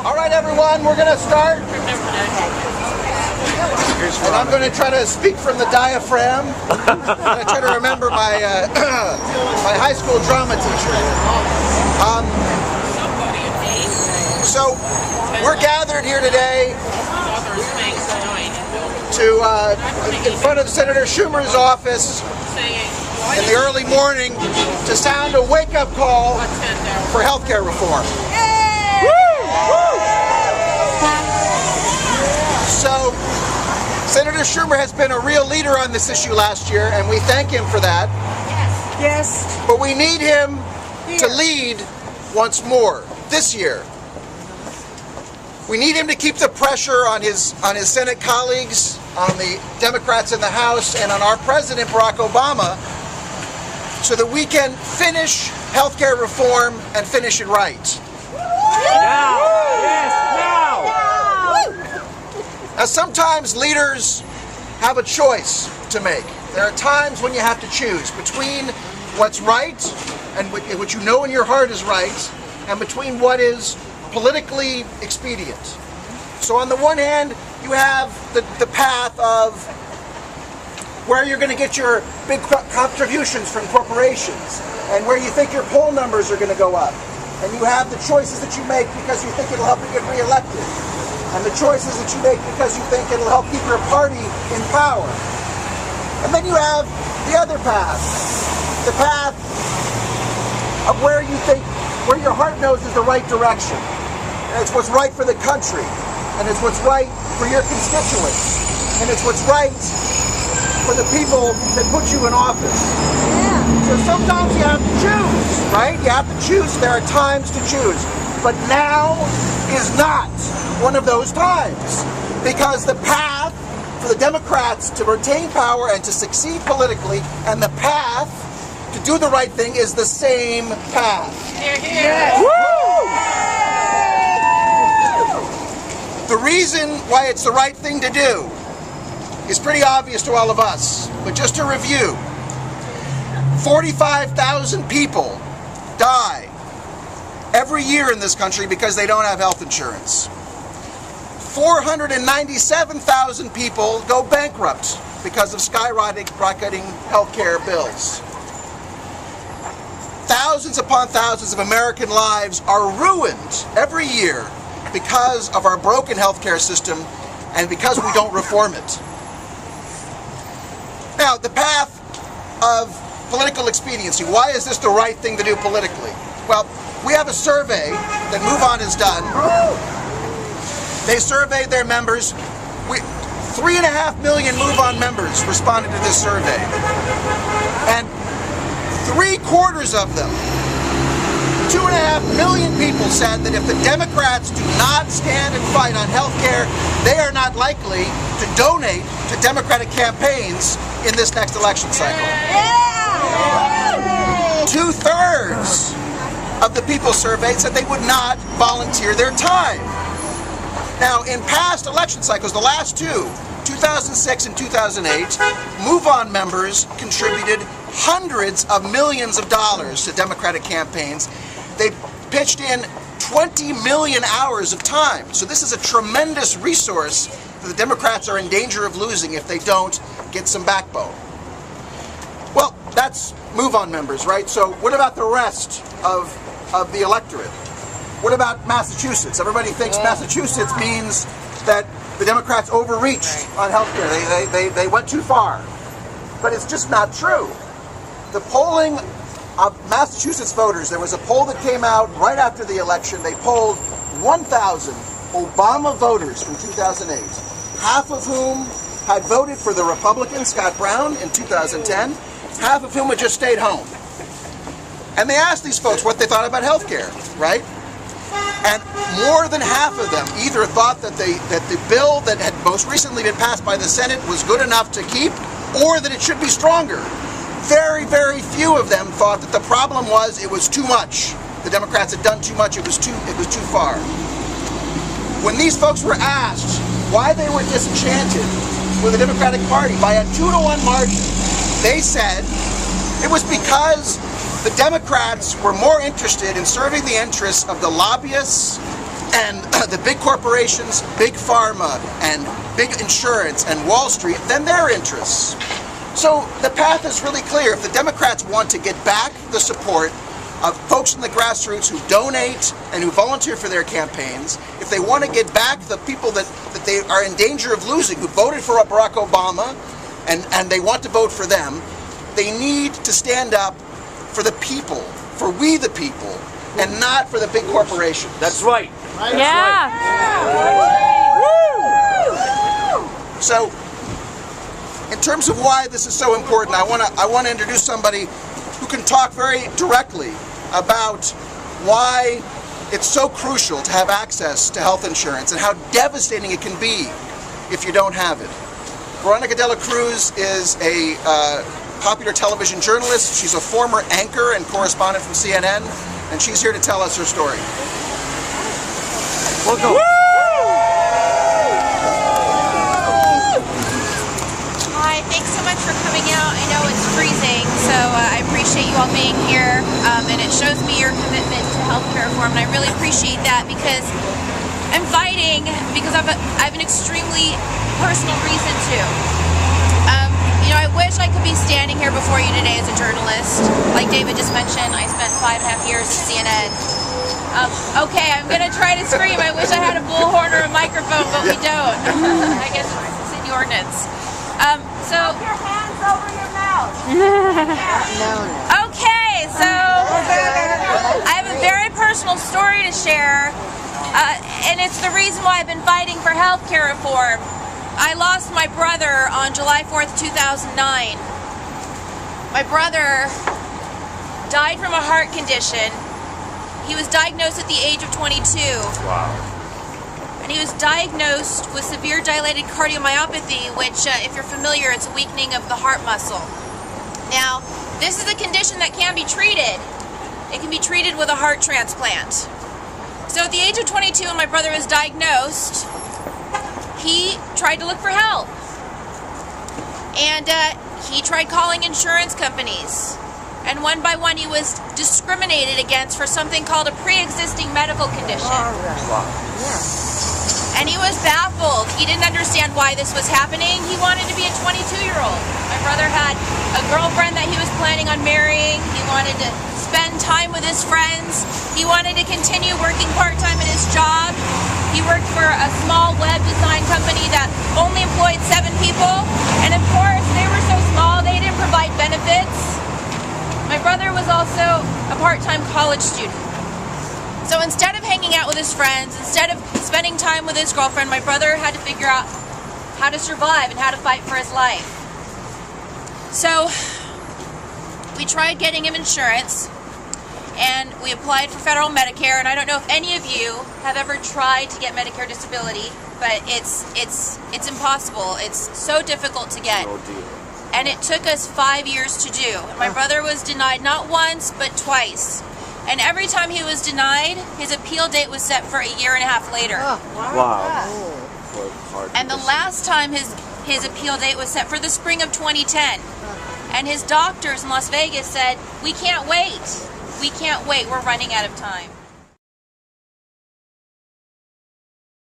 All right, everyone, we're going to start. And I'm going to try to speak from the diaphragm. I'm going to try to remember my my high school drama teacher. So we're gathered here today in front of Senator Schumer's office in the early morning to sound a wake-up call for healthcare reform. So, Senator Schumer has been a real leader on this issue last year, and we thank him for that. Yes. But we need him to lead once more this year. We need him to keep the pressure on his Senate colleagues, on the Democrats in the House, and on our President, Barack Obama, so that we can finish healthcare reform and finish it right. Now! Yes, now! Now, sometimes leaders have a choice to make. There are times when you have to choose between what's right and what you know in your heart is right, and between what is politically expedient. So on the one hand, you have the path of where you're going to get your big contributions from corporations and where you think your poll numbers are going to go up. And you have the choices that you make because you think it'll help you get reelected. And the choices that you make because you think it'll help keep your party in power. And then you have the other path. The path of where you think, where your heart knows is the right direction. And it's what's right for the country. And it's what's right for your constituents. And it's what's right for the people that put you in office. So sometimes you have to choose, right? You have to choose. There are times to choose. But now is not one of those times. Because the path for the Democrats to retain power and to succeed politically, and the path to do the right thing is the same path. Yes. The reason why it's the right thing to do is pretty obvious to all of us. But just to review, 45,000 people die every year in this country because they don't have health insurance. 497,000 people go bankrupt because of skyrocketing health care bills. Thousands upon thousands of American lives are ruined every year because of our broken healthcare system and because we don't reform it. Now, the path of political expediency. Why is this the right thing to do politically? Well, we have a survey that MoveOn has done. They surveyed their members. 3.5 million MoveOn members responded to this survey. And 3/4 of them, 2.5 million people, said that if the Democrats do not stand and fight on health care, they are not likely to donate to Democratic campaigns in this next election cycle. 2/3 of the people surveyed said they would not volunteer their time. Now, in past election cycles, the last two, 2006 and 2008, MoveOn members contributed hundreds of millions of dollars to Democratic campaigns. They pitched in 20 million hours of time. So this is a tremendous resource that the Democrats are in danger of losing if they don't get some backbone. Well, that's MoveOn members, right? So what about the rest of the electorate? What about Massachusetts? Everybody thinks Massachusetts means that the Democrats overreached on health care. They went too far. But it's just not true. The polling of Massachusetts voters, there was a poll that came out right after the election. They polled 1,000 Obama voters from 2008, half of whom had voted for the Republican Scott Brown in 2010, half of whom had just stayed home. And they asked these folks what they thought about health care, right? And more than half of them either thought that the bill that had most recently been passed by the Senate was good enough to keep, or that it should be stronger. Very, very few of them thought that the problem was it was too much. The Democrats had done too much. It was too far. When these folks were asked why they were disenchanted with the Democratic Party by a 2-to-1 margin, they said it was because the Democrats were more interested in serving the interests of the lobbyists and the big corporations, big pharma, and big insurance, and Wall Street, then their interests. So the path is really clear. If the Democrats want to get back the support of folks in the grassroots who donate and who volunteer for their campaigns, if they want to get back the people that they are in danger of losing, who voted for Barack Obama, and they want to vote for them, they need to stand up for the people, for we the people, and not for the big corporations. That's right. Yeah. So, in terms of why this is so important, I want to introduce somebody who can talk very directly about why it's so crucial to have access to health insurance and how devastating it can be if you don't have it. Veronica de la Cruz is a popular television journalist. She's a former anchor and correspondent from CNN, and she's here to tell us her story. Welcome. Hi, thanks so much for coming out. I know it's freezing, so I appreciate you all being here, and it shows me your commitment to healthcare reform, and I really appreciate that because I'm fighting because I have an extremely personal reason to. You know, I wish I could be standing here before you today as a journalist. Like David just mentioned, I spent 5.5 years at CNN. Okay, I'm going to try to scream. I wish I had a bullhorn or a microphone, but we don't. I guess it's in the ordinance. So Put your hands over your mouth. okay, so I have a very personal story to share, and it's the reason why I've been fighting for healthcare reform. I lost my brother on July 4th, 2009. My brother died from a heart condition. He was diagnosed at the age of 22. Wow. And he was diagnosed with severe dilated cardiomyopathy, which, if you're familiar, it's a weakening of the heart muscle. Now, this is a condition that can be treated. It can be treated with a heart transplant. So at the age of 22, when my brother was diagnosed, he tried to look for help. And he tried calling insurance companies. And one by one, he was discriminated against for something called a pre-existing medical condition. And he was baffled. He didn't understand why this was happening. He wanted to be a 22-year-old. My brother had a girlfriend that he was planning on marrying. He wanted to spend time with his friends. He wanted to continue working part-time at his job. He worked for a small web design company that only employed 7 people. And of course, they were so small, they didn't provide benefits. My brother was also a part-time college student. So instead of hanging out with his friends, instead of spending time with his girlfriend, my brother had to figure out how to survive and how to fight for his life. So we tried getting him insurance, and we applied for federal Medicare, and I don't know if any of you have ever tried to get Medicare disability, but it's impossible. It's so difficult to get. And it took us 5 years to do. My brother was denied not once, but twice. And every time he was denied, his appeal date was set for 1.5 years later. Wow. And the last time his appeal date was set for the spring of 2010. And his doctors in Las Vegas said, "We can't wait. We can't wait. We're running out of time."